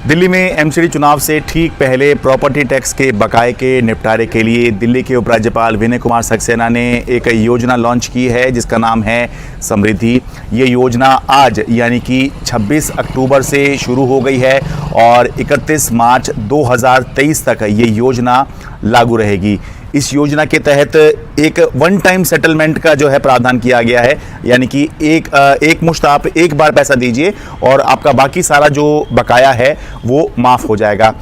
दिल्ली में एमसीडी चुनाव से ठीक पहले प्रॉपर्टी टैक्स के बकाये के निपटारे के लिए दिल्ली के उपराज्यपाल विनय कुमार सक्सेना ने एक योजना लॉन्च की है जिसका नाम है समृद्धि। ये योजना आज यानी कि 26 अक्टूबर से शुरू हो गई है और 31 मार्च 2023 तक ये योजना लागू रहेगी। इस योजना के तहत एक वन टाइम सेटलमेंट का जो है प्रावधान किया गया है, यानी कि एक मुश्त आप एक बार पैसा दीजिए और आपका बाकी सारा जो बकाया है वो माफ़ हो जाएगा।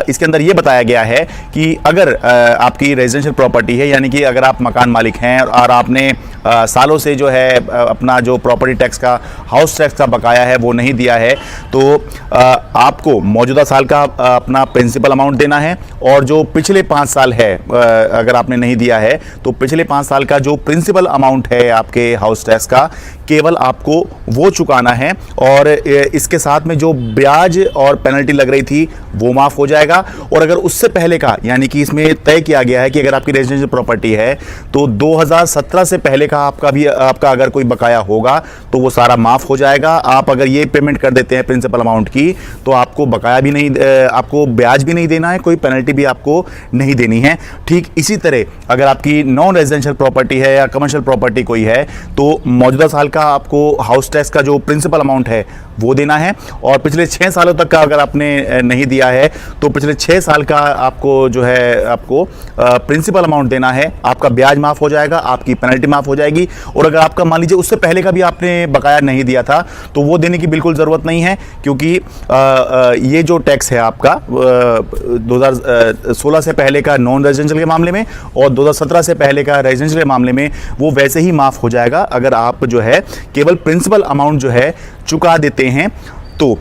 इसके अंदर ये बताया गया है कि अगर आपकी रेजिडेंशियल प्रॉपर्टी है, यानी कि अगर आप मकान मालिक हैं और आपने सालों से जो है अपना जो प्रॉपर्टी टैक्स का हाउस टैक्स का बकाया है वो नहीं दिया है, तो आपको मौजूदा साल का अपना प्रिंसिपल अमाउंट देना है और जो पिछले 5 साल है अगर आपने नहीं दिया है तो पिछले 5 साल का जो प्रिंसिपल अमाउंट है आपके हाउस टैक्स का केवल आपको वो चुकाना है और इसके साथ में जो ब्याज और पेनल्टी लग रही थी वो माफ़ हो जाएगा। और अगर उससे पहले का, यानी कि इसमें तय किया गया है कि अगर आपकी रेजिडेंशियल प्रॉपर्टी है तो 2017 से पहले का आपका अगर कोई बकाया होगा तो वो सारा माफ़ हो जाएगा। आप अगर ये पेमेंट कर देते हैं प्रिंसिपल अमाउंट की तो आपको बकाया भी नहीं, आपको ब्याज भी नहीं देना है, कोई पेनल्टी भी आपको नहीं देनी है। ठीक इसी तरह अगर आपकी नॉन रेजिडेंशियल प्रॉपर्टी है या कमर्शियल प्रॉपर्टी कोई है तो मौजूदा साल का आपको हाउस टैक्स का जो प्रिंसिपल अमाउंट है वो देना है और पिछले 6 सालों तक का अगर आपने नहीं दिया है तो पिछले 6 साल का आपको जो है आपको प्रिंसिपल अमाउंट देना है। आपका ब्याज माफ़ हो जाएगा, आपकी पेनल्टी माफ़ हो जाएगी। और अगर आपका मान लीजिए उससे पहले का भी आपने बकाया नहीं दिया था तो वो देने की बिल्कुल ज़रूरत नहीं है, क्योंकि ये जो टैक्स है आपका 2016 से पहले का नॉन रेजिडेंशियल के मामले में और 2017 से पहले का रेजिडेंशियल के मामले में वो वैसे ही माफ़ हो जाएगा अगर आप जो है केवल प्रिंसिपल अमाउंट जो है चुका देते हैं तो।